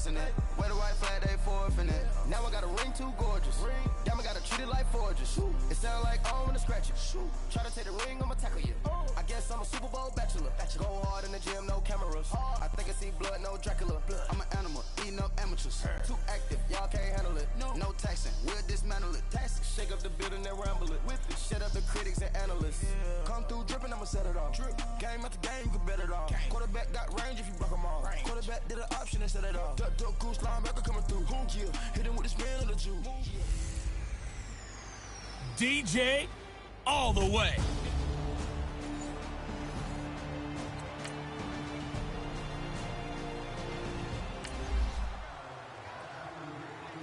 forcing it. Wear the white flag, they forfeiting it. Now I got a ring too gorgeous. Damn, I gotta treat it like forges. It sound like I wanna scratch it. Try to take the ring, I'ma tackle you. I guess I'm a Super Bowl bachelor. Go hard in the gym, no cameras. I think I see blood, no Dracula. I'm an animal, eating up amateurs. Too active, y'all can't handle it. No taxing, we'll dismantle it. Shake up the building and ramble it. Whip it, shut up the critics and analysts. Come through dripping, I'ma set it off. Game after game, you can bet it off. Quarterback got range if you broke them off. Quarterback did an option and set it off. Duck, goose, linebacker coming through. Hit him with the spin of the juice. DJ all the way.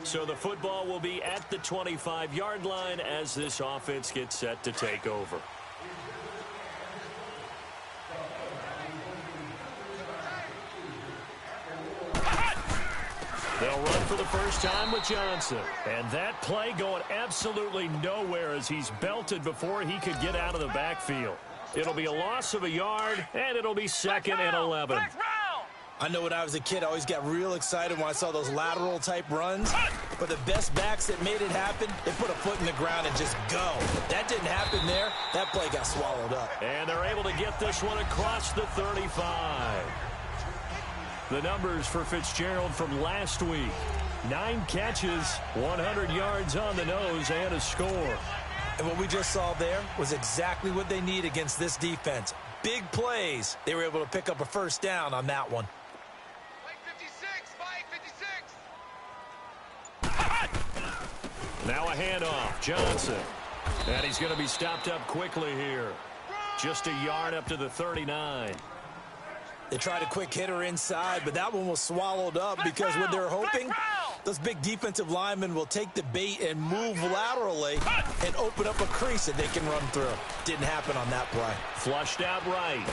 So the football will be at the 25-yard line as this offense gets set to take over. They'll run for the first time with Johnson. And that play going absolutely nowhere as he's belted before he could get out of the backfield. It'll be a loss of a yard, and it'll be 2nd and 11. I know when I was a kid, I always got real excited when I saw those lateral-type runs. But the best backs that made it happen, they put a foot in the ground and just go. That didn't happen there. That play got swallowed up. And they're able to get this one across the 35. The numbers for Fitzgerald from last week. 9 catches, 100 yards on the nose, and a score. And what we just saw there was exactly what they need against this defense. Big plays. They were able to pick up a first down on that one. Now a handoff, Johnson. And he's going to be stopped up quickly here. Just a yard up to the 39. They tried a quick hitter inside, but that one was swallowed up because what they're hoping, those big defensive linemen will take the bait and move laterally and open up a crease that they can run through. Didn't happen on that play. Flushed out right.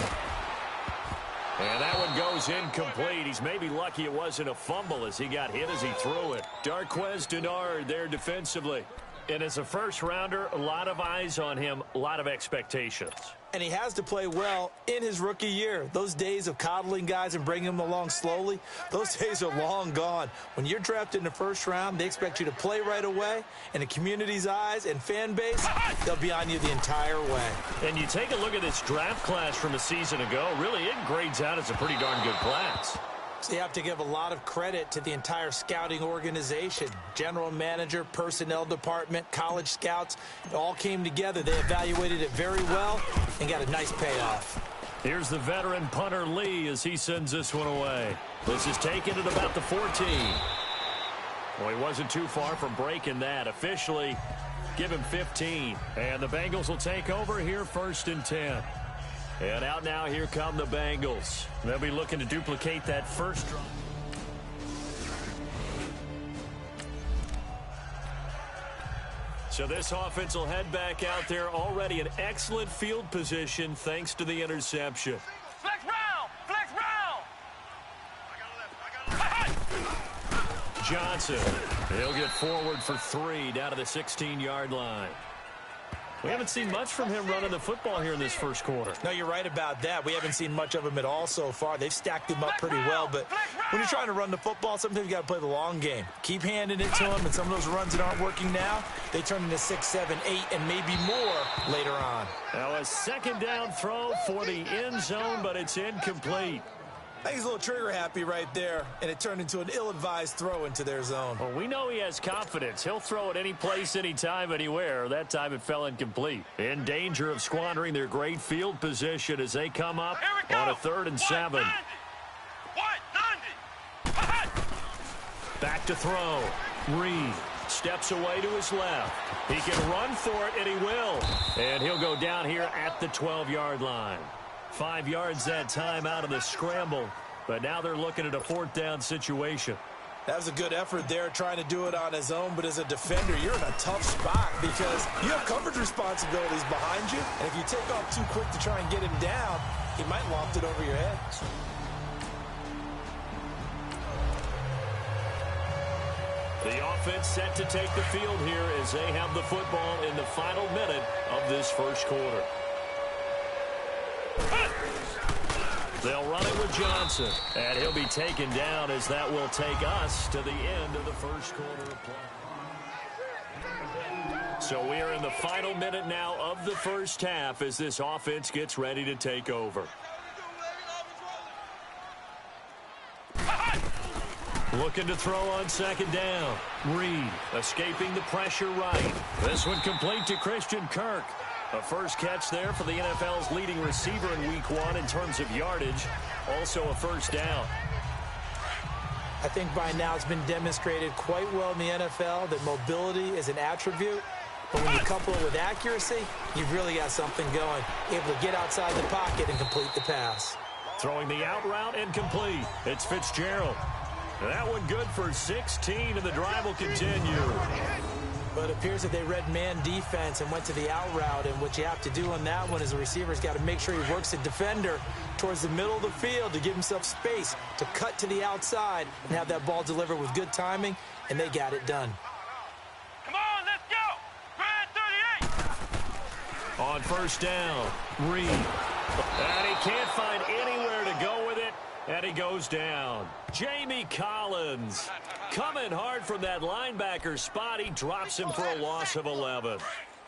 And that one goes incomplete. He's maybe lucky it wasn't a fumble as he got hit as he threw it. Darquez Denard there defensively. And as a first-rounder, a lot of eyes on him, a lot of expectations. And he has to play well in his rookie year. Those days of coddling guys and bringing them along slowly, those days are long gone. When you're drafted in the first round, they expect you to play right away. And the community's eyes and fan base, they'll be on you the entire way. And you take a look at this draft class from a season ago, really it grades out as a pretty darn good class. So you have to give a lot of credit to the entire scouting organization. General manager, personnel department, college scouts, it all came together. They evaluated it very well and got a nice payoff. Here's the veteran punter Lee as he sends this one away. This is taken at about the 14. Well, he wasn't too far from breaking that. Officially, give him 15. And the Bengals will take over here 1st and 10. And out now, here come the Bengals. They'll be looking to duplicate that first drive. So this offense will head back out there, already in excellent field position thanks to the interception. Flex round! Flex round! Johnson, he'll get forward for 3 down to the 16-yard line. We haven't seen much from him running the football here in this first quarter. No, you're right about that. We haven't seen much of him at all so far. They've stacked him up pretty well, but when you're trying to run the football, sometimes you got to play the long game. Keep handing it to him, and some of those runs that aren't working now, they turn into 6, 7, 8, and maybe more later on. Now a second down throw for the end zone, but it's incomplete. I think he's a little trigger happy right there, and it turned into an ill-advised throw into their zone. Well, we know he has confidence. He'll throw it any place, anytime, anywhere. That time it fell incomplete. In danger of squandering their great field position as they come up on a 3rd and 7. Back to throw. Reed steps away to his left. He can run for it, and he will. And he'll go down here at the 12-yard line. 5 yards that time out of the scramble, but now they're looking at a 4th down situation. That was a good effort there, trying to do it on his own, but as a defender, you're in a tough spot because you have coverage responsibilities behind you, and if you take off too quick to try and get him down, he might loft it over your head. The offense set to take the field here as they have the football in the final minute of this first quarter. They'll run it with Johnson, and he'll be taken down as that will take us to the end of the first quarter of play. So we are in the final minute now of the first half as this offense gets ready to take over. Looking to throw on second down. Reed escaping the pressure right. This one complete to Christian Kirk. A first catch there for the NFL's leading receiver in Week 1 in terms of yardage. Also a first down. I think by now it's been demonstrated quite well in the NFL that mobility is an attribute. But when you couple it with accuracy, you've really got something going. Able to get outside the pocket and complete the pass. Throwing the out route and complete. It's Fitzgerald. That one good for 16, and the drive will continue. But it appears that they read man defense and went to the out route. And what you have to do on that one is the receiver's got to make sure he works the defender towards the middle of the field to give himself space to cut to the outside and have that ball delivered with good timing, and they got it done. Come on, let's go. Grand 38. On first down, Reed. And he can't find anywhere to go with it, and he goes down. Jamie Collins coming hard from that linebacker spot. He drops him for a loss of 11.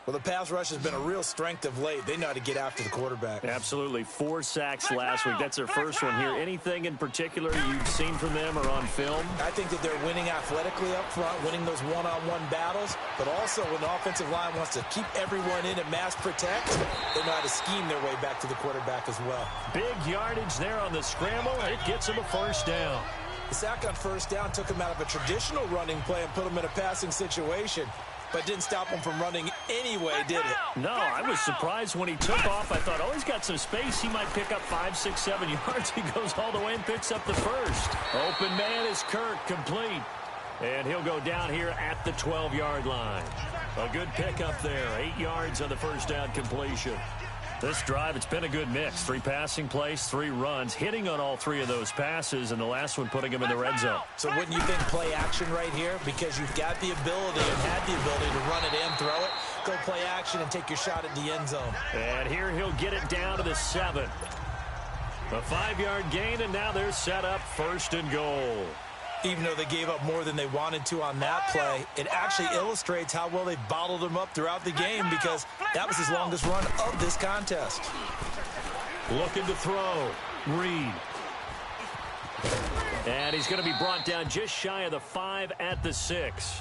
Well, the pass rush has been a real strength of late. They know how to get after the quarterback. Absolutely. 4 sacks last week. That's their first one here. Anything in particular you've seen from them or on film? I think that they're winning athletically up front, winning those one-on-one battles, but also when the offensive line wants to keep everyone in and mass protect, they know how to scheme their way back to the quarterback as well. Big yardage there on the scramble. It gets them a first down. The sack on first down took him out of a traditional running play and put him in a passing situation, but didn't stop him from running anyway, did it? No, I was surprised when he took off. I thought, oh, he's got some space. He might pick up 5, 6, 7 yards. He goes all the way and picks up the first. Open man is Kirk, complete. And he'll go down here at the 12-yard line. A good pickup there. 8 yards on the first down completion. This drive, it's been a good mix. 3 passing plays, 3 runs, hitting on all 3 of those passes, and the last one putting him in the red zone. So wouldn't you think play action right here? Because you've got the ability and had the ability to run it in, throw it, go play action, and take your shot at the end zone. And here he'll get it down to the 7. A 5-yard gain, and now they're set up first and goal. Even though they gave up more than they wanted to on that play, it actually illustrates how well they bottled him up throughout the game because that was his longest run of this contest. Looking to throw. Reed. And he's going to be brought down just shy of the 5 at the 6.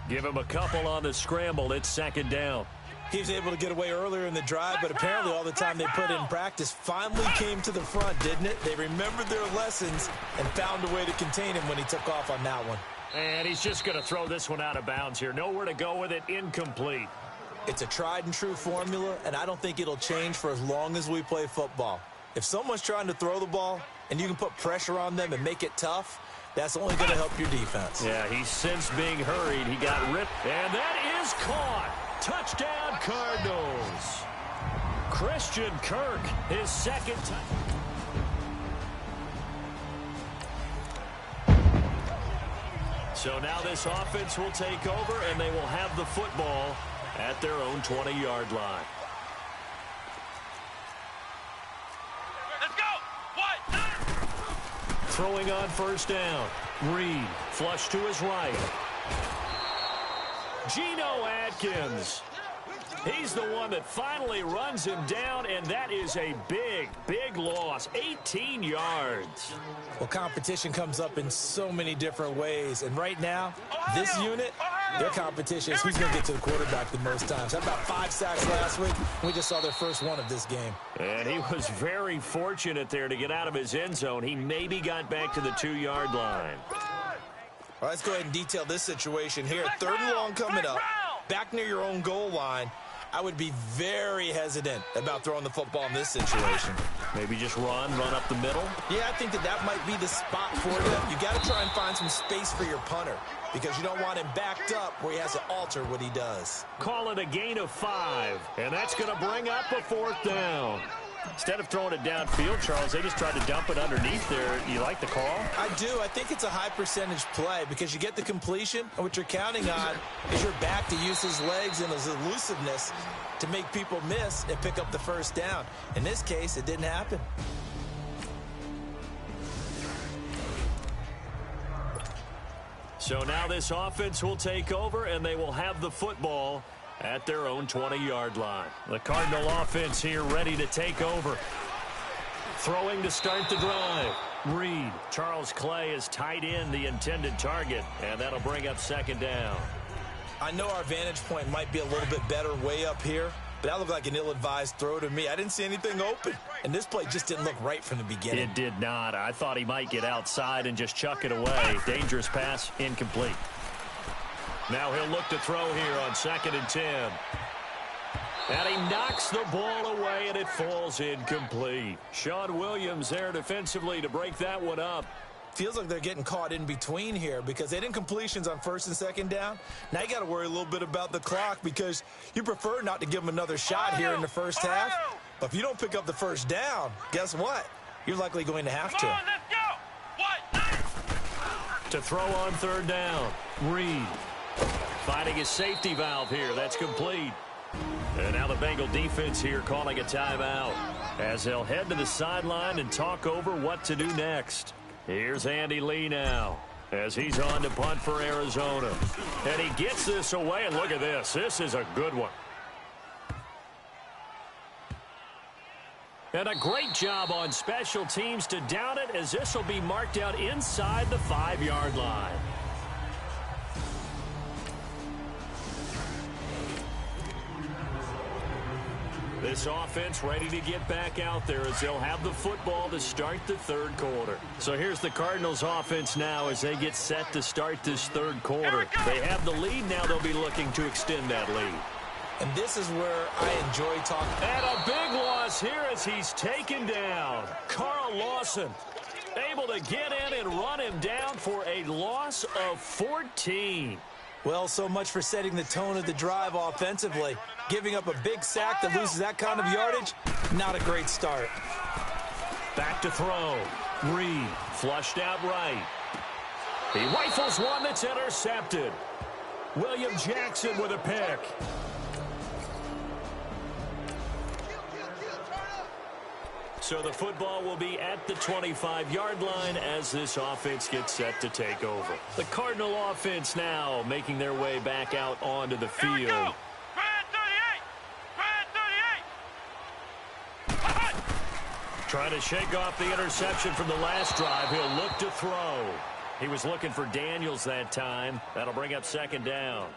Give him a couple on the scramble. It's second down. He was able to get away earlier in the drive, but apparently all the time they put in practice finally came to the front, didn't it? They remembered their lessons and found a way to contain him when he took off on that one. And he's just going to throw this one out of bounds here. Nowhere to go with it. Incomplete. It's a tried-and-true formula, and I don't think it'll change for as long as we play football. If someone's trying to throw the ball and you can put pressure on them and make it tough, that's only going to help your defense. Yeah, he's since being hurried. He got ripped, and that is caught. Touchdown, Cardinals. Christian Kirk, his second touchdown. So now this offense will take over, and they will have the football at their own 20-yard line. Let's go. What? Throwing on first down. Reed, flush to his right. Geno Atkins. He's the one that finally runs him down, and that is a big, big loss. 18 yards. Well, competition comes up in so many different ways, and right now, this unit, their competition is who's going to get to the quarterback the most times. Had about 5 sacks last week. We just saw their first one of this game. And he was very fortunate there to get out of his end zone. He maybe got back to the 2-yard line. All right, let's go ahead and detail this situation here. 3rd and long coming up, back near your own goal line. I would be very hesitant about throwing the football in this situation. Maybe just run up the middle? Yeah, I think that might be the spot for them. You got to try and find some space for your punter because you don't want him backed up where he has to alter what he does. Call it a gain of 5, and that's going to bring up a 4th down. Instead of throwing it downfield, Charles, they just tried to dump it underneath there. You like the call? I do. I think it's a high percentage play because you get the completion, and what you're counting on is your back to use his legs and his elusiveness to make people miss and pick up the first down. In this case, it didn't happen. So now this offense will take over, and they will have the football at their own 20-yard line. The Cardinal offense here ready to take over. Throwing to start the drive. Reed. Charles Clay is tight in the intended target, and that'll bring up second down. I know our vantage point might be a little bit better way up here, but that looked like an ill-advised throw to me. I didn't see anything open, and this play just didn't look right from the beginning. It did not. I thought he might get outside and just chuck it away. Dangerous pass, incomplete. Now he'll look to throw here on 2nd and 10. And he knocks the ball away, and it falls incomplete. Sean Williams there defensively to break that one up. Feels like they're getting caught in between here because they didn't completions on 1st and 2nd down. Now you got to worry a little bit about the clock because you prefer not to give them another shot here in the first half. But if you don't pick up the first down, guess what? You're likely going to have to. Come on, let's go. What? To throw on 3rd down. Reed finding his safety valve here. That's complete. And now the Bengal defense here calling a timeout as they'll head to the sideline and talk over what to do next. Here's Andy Lee now as he's on to punt for Arizona. And he gets this away, and look at this. This is a good one. And a great job on special teams to down it as this will be marked out inside the 5-yard line. This offense ready to get back out there as they'll have the football to start the 3rd quarter. So here's the Cardinals offense now as they get set to start this 3rd quarter. They have the lead. Now they'll be looking to extend that lead. And this is where I enjoy talking. And a big loss here as he's taken down. Carl Lawson able to get in and run him down for a loss of 14. Well, so much for setting the tone of the drive offensively. Giving up a big sack that loses that kind of yardage, not a great start. Back to throw. Reed flushed out right. He rifles one that's intercepted. William Jackson with a pick. So the football will be at the 25-yard line as this offense gets set to take over. The Cardinal offense now making their way back out onto the Here we field. go. Grand 38. Grand 38. Trying to shake off the interception from the last drive. He'll look to throw. He was looking for Daniels that time. That'll bring up 2nd down.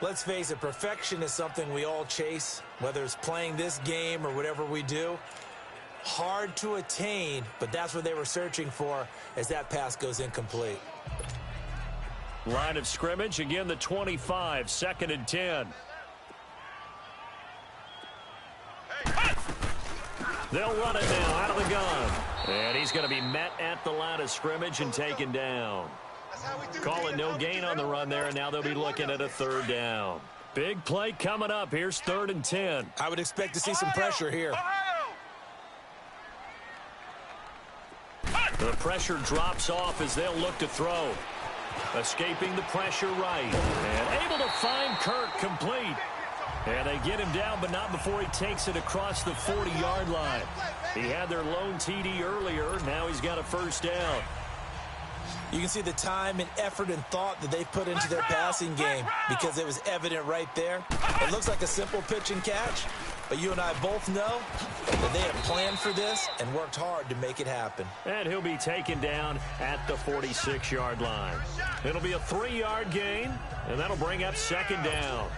Let's face it, perfection is something we all chase, whether it's playing this game or whatever we do. Hard to attain, but that's what they were searching for as that pass goes incomplete. Line of scrimmage, again the 25, 2nd and 10. They'll run it now out of the gun. And he's going to be met at the line of scrimmage and taken down. Calling no gain on the run there, and now they'll be looking at a 3rd down. Big play coming up. Here's 3rd and 10. I would expect to see some pressure here. The pressure drops off as they'll look to throw. Escaping the pressure right. And able to find Kirk complete. And they get him down, but not before he takes it across the 40-yard line. He had their lone TD earlier. Now he's got a 1st down. You can see the time and effort and thought that they put into their passing game because it was evident right there. It looks like a simple pitch and catch, but you and I both know that they have planned for this and worked hard to make it happen. And he'll be taken down at the 46-yard line. It'll be a 3-yard gain, and that'll bring up 2nd down.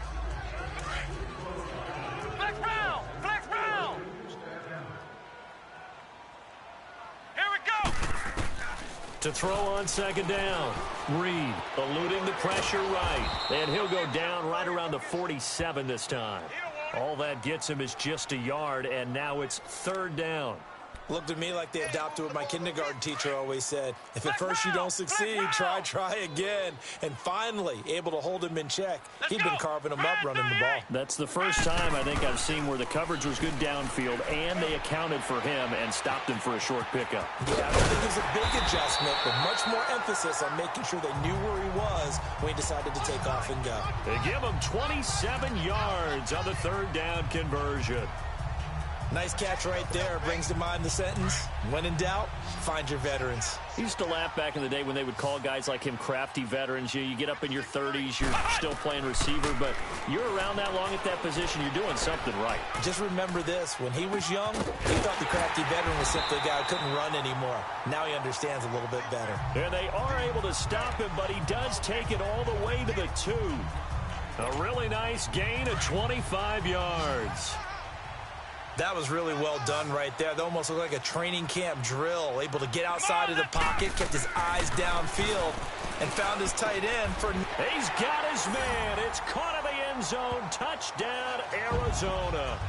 Flex round! Flex round! Here we go! To throw on 2nd down. Reed eluding the pressure right. And he'll go down right around the 47 this time. All that gets him is just a yard, and now it's 3rd down. Looked to me like they adopted what my kindergarten teacher always said. If at first you don't succeed, try again. And finally, able to hold him in check. He'd been carving him up running the ball. That's the first time I think I've seen where the coverage was good downfield, and they accounted for him and stopped him for a short pickup. Yeah, I don't think it was a big adjustment, but much more emphasis on making sure they knew where he was when he decided to take off and go. They give him 27 yards on the 3rd down conversion. Nice catch right there. Brings to mind the sentence, when in doubt, find your veterans. I used to laugh back in the day when they would call guys like him crafty veterans. You get up in your 30s, you're still playing receiver, but you're around that long at that position, you're doing something right. Just remember this. When he was young, he thought the crafty veteran was simply a guy who couldn't run anymore. Now he understands a little bit better. And they are able to stop him, but he does take it all the way to the 2. A really nice gain of 25 yards. That was really well done right there. That almost looked like a training camp drill. Able to get outside of the pocket, kept his eyes downfield, and found his tight end for... He's got his man. It's caught in the end zone. Touchdown, Arizona.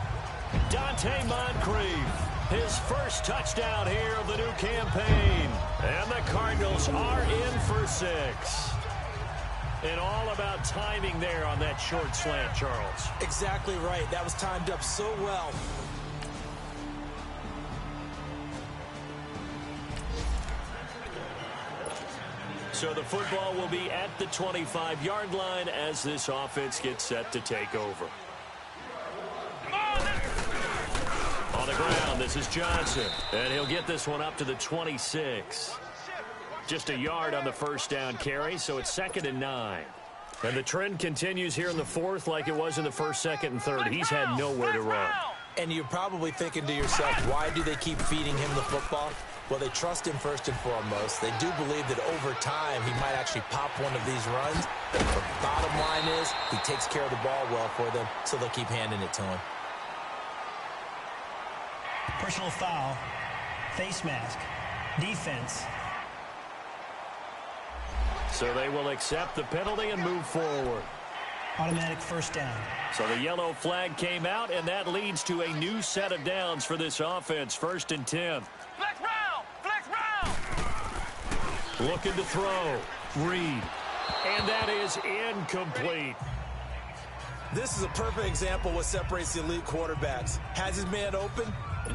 Dante Moncrief, his first touchdown here of the new campaign. And the Cardinals are in for 6. And all about timing there on that short slant, Charles. Exactly right. That was timed up so well. So the football will be at the 25-yard line as this offense gets set to take over. On the ground, this is Johnson. And he'll get this one up to the 26. Just a yard on the first down carry, so it's 2nd and 9. And the trend continues here in the 4th like it was in the 1st, 2nd, and 3rd. He's had nowhere to run. And you're probably thinking to yourself, why do they keep feeding him the football? Well, they trust him first and foremost. They do believe that over time he might actually pop one of these runs. The bottom line is he takes care of the ball well for them, so they'll keep handing it to him. Personal foul, face mask, defense. So they will accept the penalty and move forward. Automatic first down. So the yellow flag came out, and that leads to a new set of downs for this offense. 1st and 10. Flex round! Flex round! Looking to throw. Reed. And that is incomplete. This is a perfect example of what separates the elite quarterbacks. Has his man open,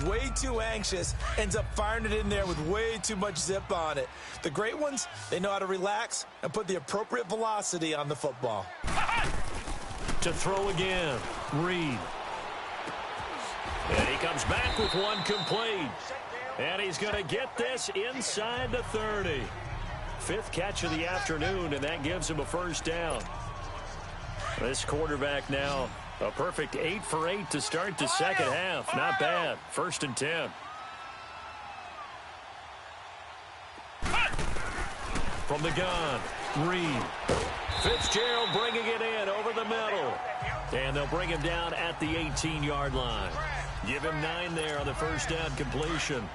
way too anxious, ends up firing it in there with way too much zip on it. The great ones, they know how to relax and put the appropriate velocity on the football. To throw again. Reed. And he comes back with one complete. And he's going to get this inside the 30. 5th catch of the afternoon, and that gives him a first down. This quarterback now a perfect 8 for 8 to start the second half. Not bad. 1st and 10. From the gun, Reed. Fitzgerald bringing it in over the middle. And they'll bring him down at the 18-yard line. Give him 9 there on the first down completion.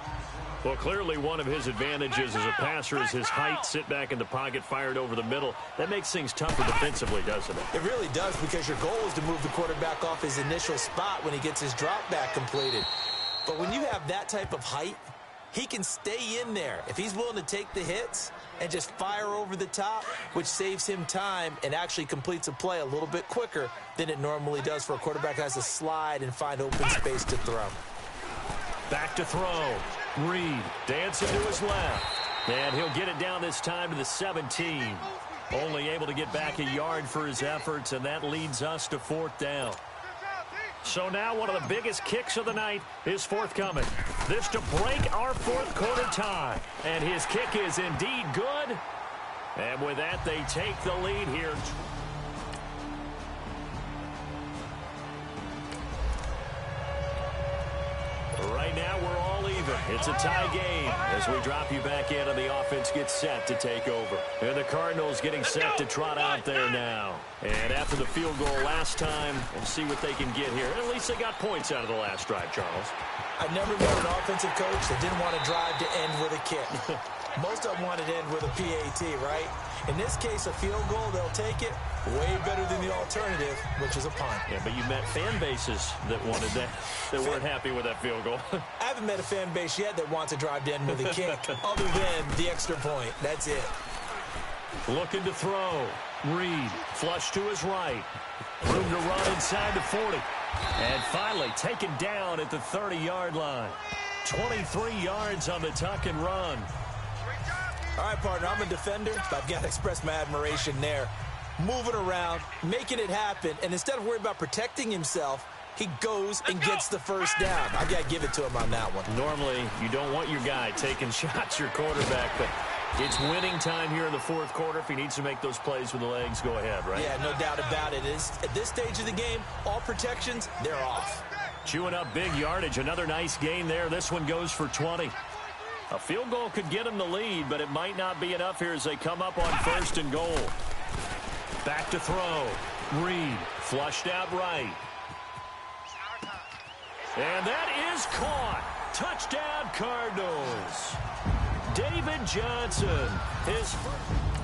Well, clearly one of his advantages as a passer is his height. Sit back in the pocket, fired over the middle. That makes things tougher defensively, doesn't it? It really does, because your goal is to move the quarterback off his initial spot when he gets his drop back completed. But when you have that type of height, he can stay in there if he's willing to take the hits and just fire over the top, which saves him time and actually completes a play a little bit quicker than it normally does for a quarterback who has to slide and find open space to throw. Back to throw. Reed dancing to his left. And he'll get it down this time to the 17. Only able to get back a yard for his efforts, and that leads us to 4th down. So now one of the biggest kicks of the night is forthcoming. This to break our 4th quarter tie. And his kick is indeed good. And with that, they take the lead here. Right now, we're all even. It's a tie game as we drop you back in and the offense gets set to take over. And the Cardinals getting set to trot out there now. And after the field goal last time, we'll see what they can get here. At least they got points out of the last drive, Charles. I never met an offensive coach that didn't want to drive to end with a kick. Most of them wanted to end with a PAT, right? In this case, a field goal, they'll take it. Way better than the alternative, which is a punt. Yeah, but you met fan bases that wanted that, that weren't happy with that field goal. I haven't met a fan base yet that wants to drive to end with a kick, other than the extra point. That's it. Looking to throw. Reed, flush to his right. Room to run inside the 40. And finally taken down at the 30-yard line. 23 yards on the tuck and run. All right, partner, I'm a defender, but I've got to express my admiration there. Moving around, making it happen, and instead of worrying about protecting himself, he goes and gets the first down. I got to give it to him on that one. Normally, you don't want your guy taking shots, your quarterback, but it's winning time here in the fourth quarter. If he needs to make those plays with the legs, go ahead, right? Yeah, no doubt about it. At this stage of the game, all protections, they're off. Chewing up big yardage. Another nice gain there. This one goes for 20. A field goal could get him the lead, but it might not be enough here as they come up on 1st and goal. Back to throw. Reed flushed out right. And that is caught. Touchdown, Cardinals. David Johnson. His first.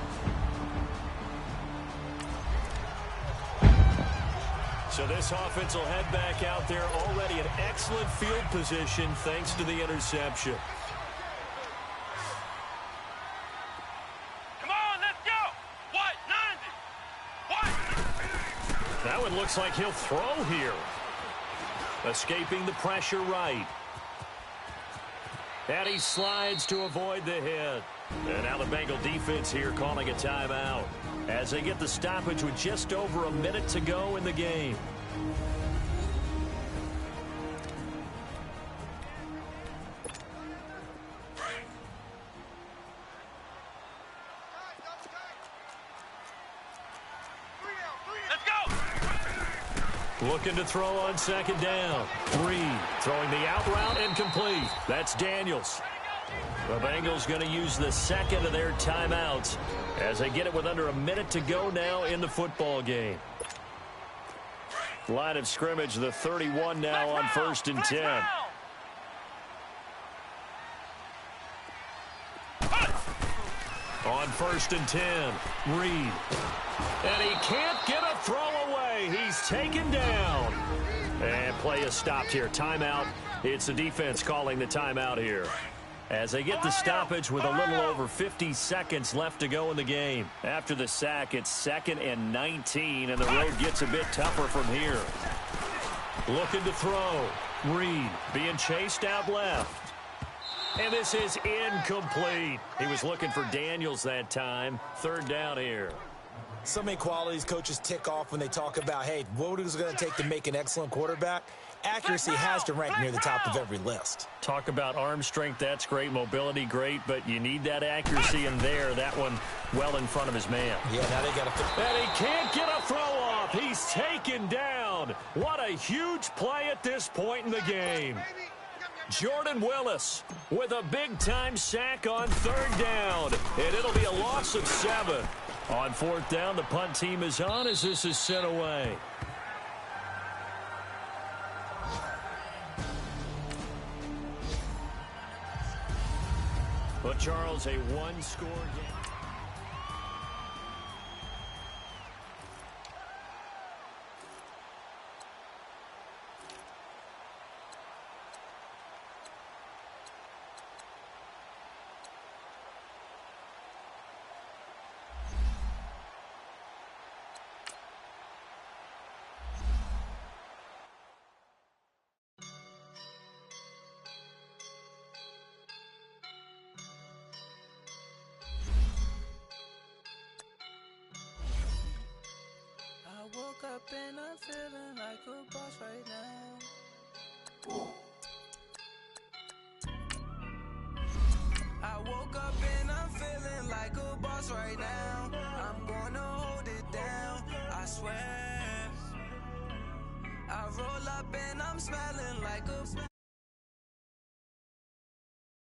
So this offense will head back out there, already in excellent field position thanks to the interception. Come on, let's go. What? 90. What? That one looks like he'll throw here. Escaping the pressure right. And he slides to avoid the hit. And now the Bengal defense here calling a timeout as they get the stoppage with just over a minute to go in the game. Let's go. Looking to throw on 2nd down. Reed throwing the out route incomplete. That's Daniels. The Bengals going to use the second of their timeouts as they get it with under a minute to go now in the football game. Line of scrimmage, the 31 now on 1st and 10. On 1st and 10, Reed. And he can't get a throw away. He's taken down. And play is stopped here. Timeout. It's the defense calling the timeout here as they get the stoppage with a little over 50 seconds left to go in the game. After the sack, it's 2nd and 19, and the road gets a bit tougher from here. Looking to throw. Reed being chased out left. And this is incomplete. He was looking for Daniels that time. 3rd down here. So many qualities coaches tick off when they talk about, hey, what is it going to take to make an excellent quarterback? Accuracy has to rank near the top of every list. Talk about arm strength, that's great. Mobility, great, but you need that accuracy in there. That one well in front of his man. Yeah, now they got to... And he can't get a throw off. He's taken down. What a huge play at this point in the game. Jordan Willis with a big-time sack on 3rd down. And it'll be a loss of 7. On 4th down, the punt team is on as this is sent away. But Charles, a one-score game. Woke up and I'm feeling like a boss right now. I woke up and I'm feeling like a boss right now. I'm gonna hold it down, I swear. I roll up and I'm smelling like a